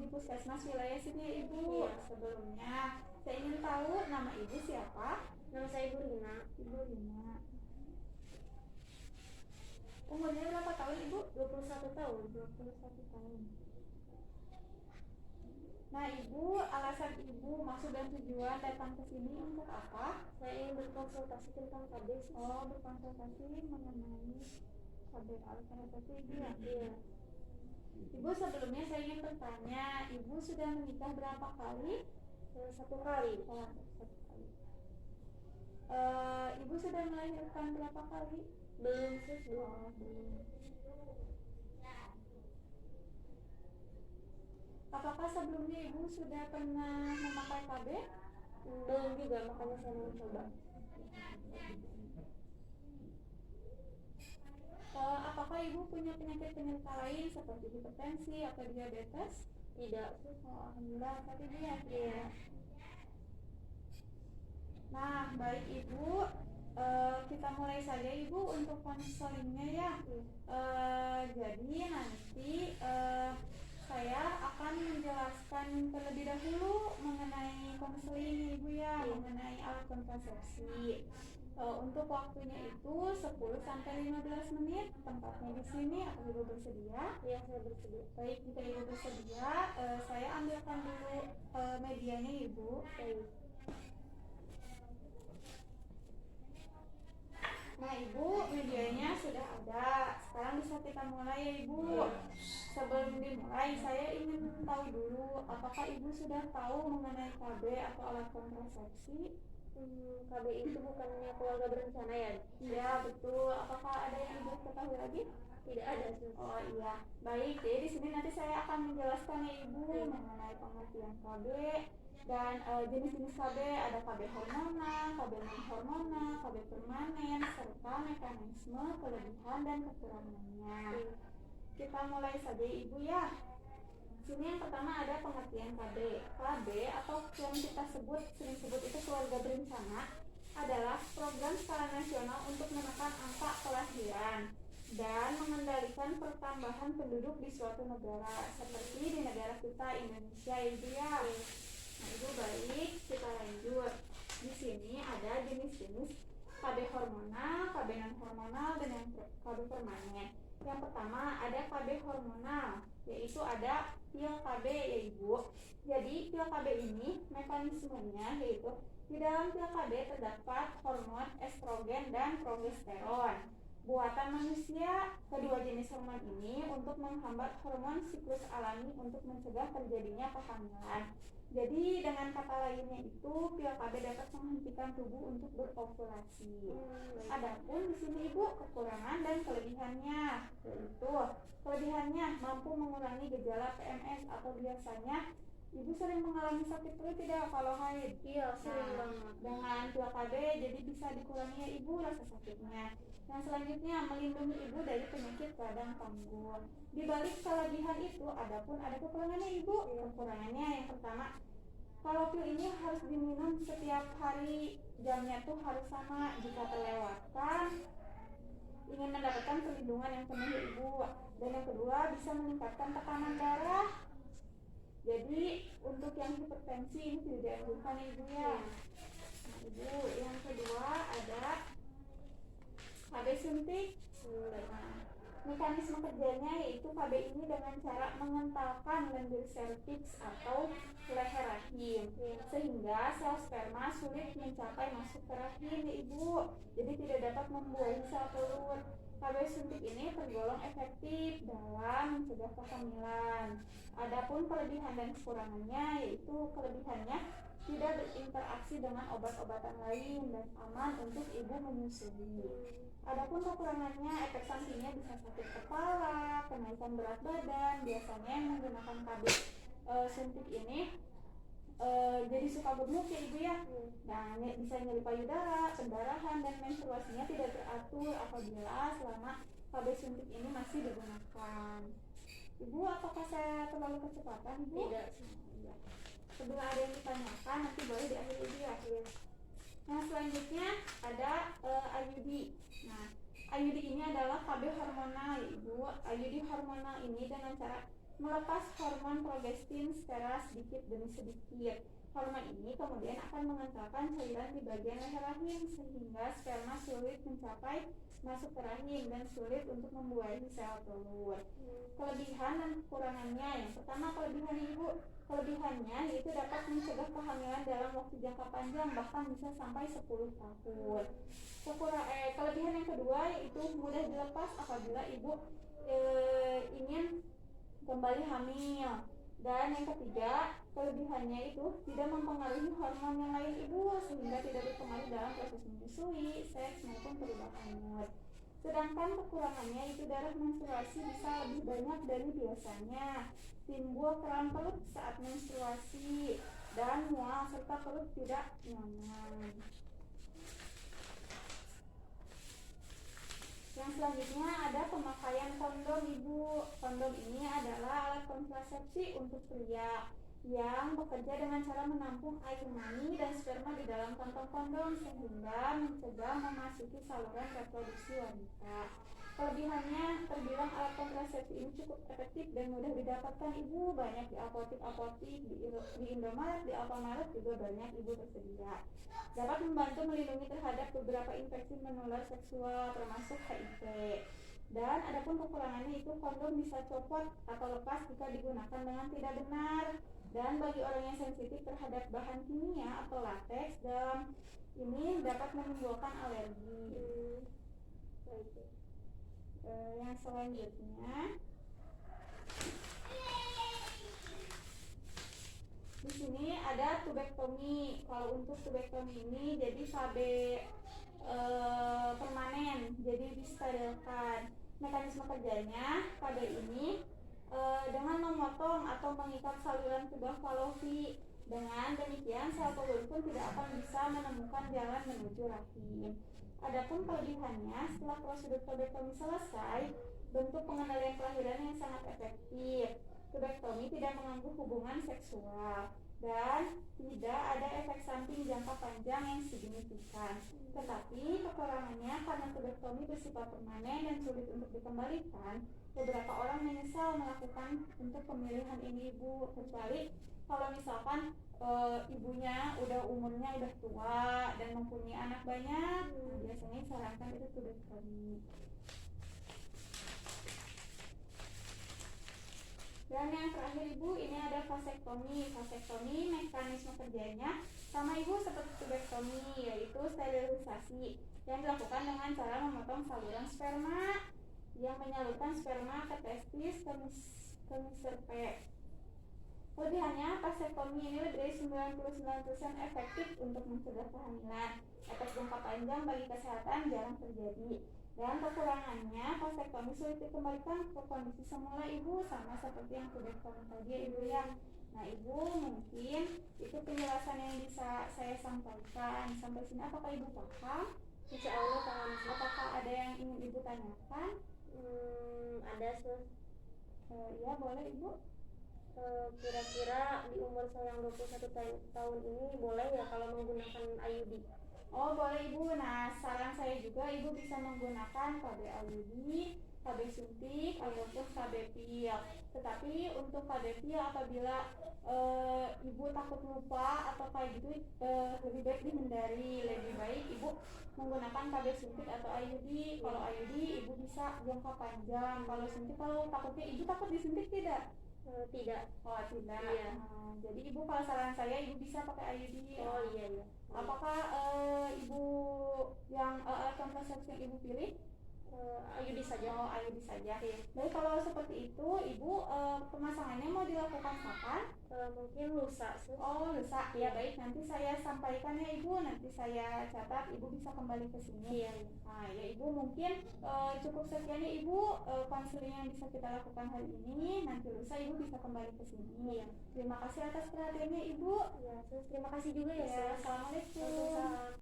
di Puskesmas wilayah sini ya Ibu. Iya. Sebelumnya saya ingin tahu nama Ibu siapa? Nama saya Ibu Rina. Ibu Rina. Umurnya berapa tahun Ibu? 21 tahun. 21 tahun. Nah Ibu, alasan Ibu maksud dan tujuan datang ke sini untuk apa? Saya ingin berkonsultasi tentang KB. Oh, berkonsultasi mengenai KB alternatif Ibu ya? Iya. Ibu, sebelumnya saya ingin bertanya, Ibu sudah menikah berapa kali? 1 kali. Oh, 1 kali. Ibu sudah melahirkan berapa kali? Belum sis, belum. Oh, belum. Apakah sebelumnya Ibu sudah pernah memakai KB? Belum juga, makanya saya mau coba. Apakah Ibu punya penyakit-penyakit lain seperti hipertensi atau diabetes? Tidak sis. Oh, alhamdulillah, tapi dia. Iya. Nah, baik Ibu, kita mulai saja Ibu untuk konselingnya ya. Jadi nanti saya akan menjelaskan terlebih dahulu mengenai konseling Ibu ya, mengenai alat kontrasepsi. Untuk waktunya itu 10 sampai 15 menit. Tempatnya di sini. Apakah Ibu bersedia? Iya, saya bersedia. Baik, jika Ibu bersedia, saya ambilkan dulu medianya Ibu. Baik. Nah Ibu, medianya sudah ada. Sekarang bisa kita mulai ya Ibu. Sebelum dimulai, saya ingin tahu dulu, apakah Ibu sudah tahu mengenai KB atau alat kontrasepsi? KB itu bukannya keluarga berencana ya? Iya betul. Apakah ada yang Ibu ketahui lagi? Tidak ada sis. Oh iya, baik. Jadi di sini nanti saya akan menjelaskan ya Ibu mengenai pengertian KB dan jenis-jenis KB. Ada KB hormonal, KB non hormonal, KB permanen, serta mekanisme kelebihan dan kekurangannya. Kita mulai saja Ibu ya. Sini yang pertama ada pengertian KB. KB atau yang kita sering sebut itu keluarga berencana adalah program skala nasional untuk menekan angka kelahiran dan mengendalikan pertambahan penduduk di suatu negara seperti di negara kita Indonesia Ibu ya. Nah Ibu, baik, kita lanjut. Di sini ada jenis-jenis KB hormonal, KB non hormonal dan yang KB permanen. Yang pertama ada KB hormonal, yaitu ada pil KB ya Ibu. Jadi pil KB ini mekanismenya yaitu di dalam pil KB terdapat hormon estrogen dan progesteron. Buatan manusia, kedua jenis hormon ini untuk menghambat hormon siklus alami untuk mencegah terjadinya kehamilan. Jadi dengan kata lainnya itu pil KB dapat menghentikan tubuh untuk berovulasi. Adapun di sini Ibu kekurangan dan kelebihannya, yaitu kelebihannya mampu mengurangi gejala PMS atau biasanya Ibu sering mengalami sakit perut tidak kalau haid? Iya, sering banget. Dengan pil KB jadi bisa dikurangi ya Ibu rasa sakitnya. Yang selanjutnya melindungi Ibu dari penyakit radang panggul. Di balik kelebihan itu adapun ada kekurangannya Ibu. Kekurangannya yang pertama, kalau pil ini harus diminum setiap hari, jamnya tuh harus sama. Jika terlewatkan ingin mendapatkan perlindungan yang penuh ya Ibu. Dan yang kedua bisa meningkatkan tekanan darah. Jadi untuk yang hipertensi ini tidak dianjurkan ya Ibu ya. Nah Ibu, yang kedua ada KB suntik. Nah, mekanisme kerjanya yaitu KB ini dengan cara mengentalkan lendir serviks atau leher rahim sehingga sel sperma sulit mencapai masuk ke rahim ya Ibu. Jadi tidak dapat membuahi sel telur. KB suntik ini tergolong efektif dalam mencegah kehamilan. Adapun kelebihan dan kekurangannya yaitu kelebihannya tidak berinteraksi dengan obat-obatan lain dan aman untuk ibu menyusui. Adapun kekurangannya, efek sampingnya bisa sakit kepala, kenaikan berat badan. Biasanya yang menggunakan KB suntik ini jadi suka gemuk ya Ibu ya. Nah, bisa nyeri payudara, pendarahan dan menstruasinya tidak teratur apabila selama KB suntik ini masih digunakan. Ibu, apakah saya terlalu kecepatan Ibu? Tidak. Sebelum ada yang ditanyakan nanti boleh diakhiri Ibu ya. Nah selanjutnya ada IUD. Nah IUD ini adalah KB hormonal ya Ibu. IUD hormonal ini dengan cara melepas hormon progestin secara sedikit demi sedikit. Hormon ini kemudian akan mengentalkan cairan di bagian leher rahim sehingga sperma sulit mencapai masuk ke rahim dan sulit untuk membuahi sel telur. Kelebihan dan kekurangannya, yang pertama kelebihan ibu. Kelebihannya yaitu dapat mencegah kehamilan dalam waktu jangka panjang bahkan bisa sampai 10 tahun. Kelebihan yang kedua yaitu mudah dilepas apabila ibu ingin kembali hamil. Dan yang ketiga, kelebihannya itu tidak mempengaruhi hormon yang lain ibu sehingga tidak berpengaruh dalam proses menyusui, seks maupun perubahan mood. Sedangkan kekurangannya itu darah menstruasi bisa lebih banyak dari biasanya, timbul kram perut saat menstruasi, dan mual serta perut tidak nyaman. Yang selanjutnya ada pemakaian kondom ibu. Kondom ini adalah alat kontrasepsi untuk pria yang bekerja dengan cara menampung air mani dan sperma di dalam kantong kondom sehingga mencegah memasuki saluran reproduksi wanita. Kelebihannya, terbilang alat kontrasepsi ini cukup efektif dan mudah didapatkan ibu. Banyak di apotik-apotik, di Indomaret, di Alfamaret juga banyak ibu tersedia. Dapat membantu melindungi terhadap beberapa infeksi menular seksual termasuk HIV. Dan adapun kekurangannya itu kondom bisa copot atau lepas jika digunakan dengan tidak benar. Dan bagi orang yang sensitif terhadap bahan kimia atau latex, dan ini dapat menimbulkan alergi. Yang selanjutnya di sini ada tubektomi. Kalau untuk tubektomi ini jadi KB permanen, jadi disterilkan. Mekanisme kerjanya KB ini dengan memotong atau mengikat saluran tuba falopi. Dengan demikian sel telur pun tidak akan bisa menemukan jalan menuju rahim. Adapun kelebihannya, setelah prosedur tubektomi selesai, bentuk pengendalian kelahiran yang sangat efektif. Tubektomi tidak mengganggu hubungan seksual dan tidak ada efek samping jangka panjang yang signifikan. Tetapi kekurangannya karena tubektomi bersifat permanen dan sulit untuk dikembalikan, beberapa orang menyesal melakukan untuk pemilihan ini ibu, kecuali kalau misalkan ibunya umurnya udah tua dan mempunyai anak banyak, biasanya disarankan itu tubektomi. Dan yang terakhir ibu, ini ada vasektomi. Vasektomi mekanisme kerjanya sama ibu seperti tubektomi, yaitu sterilisasi yang dilakukan dengan cara memotong saluran sperma yang menyalurkan sperma ke testis ke miserpe. Kelebihannya, vasektomi ini lebih dari 99% efektif untuk mencegah kehamilan. Efek jangka panjang bagi kesehatan jarang terjadi. Dan kekurangannya, vasektomi sulit dikembalikan ke kondisi semula ibu, sama seperti yang tubektomi tadi ya ibu ya. Nah ibu, mungkin itu penjelasan yang bisa saya sampaikan. Sampai sini apakah ibu paham? Insya Allah paham. Apakah ada yang ingin ibu tanyakan? Ada sus. Ya boleh ibu. Kira-kira di umur saya yang 21 tahun ini boleh ya kalau menggunakan IUD? Oh boleh ibu. Nah saran saya juga ibu bisa menggunakan KB IUD, KB suntik ataupun KB pil. Tetapi untuk KB pil apabila ibu takut lupa atau kayak gitu, lebih baik dihindari. Lebih baik ibu menggunakan KB suntik atau IUD. Kalau IUD ibu bisa jangka panjang. Kalau suntik, kalau takutnya ibu takut disuntik tidak? Tidak. Oh tidak. Iya. Jadi ibu kalau saran saya ibu bisa pakai IUD. Oh iya. Apakah ibu yang alat kontrasepsi yang ibu pilih? IUD saja. Oh IUD saja. Jadi kalau seperti itu ibu pemasangannya mau dilakukan kapan? Mungkin lusa sus. Oh lusa. Ya baik, nanti saya sampaikan ya ibu. Nanti saya catat, ibu bisa kembali ke sini. Iya. Nah ya ibu, mungkin cukup sekian ya ibu konseling yang bisa kita lakukan hari ini. Nanti lusa ibu bisa kembali ke sini. Iya. Terima kasih atas perhatiannya ibu. Ya sus, terima kasih juga ya sus. Assalamualaikum. Waalaikumsalam.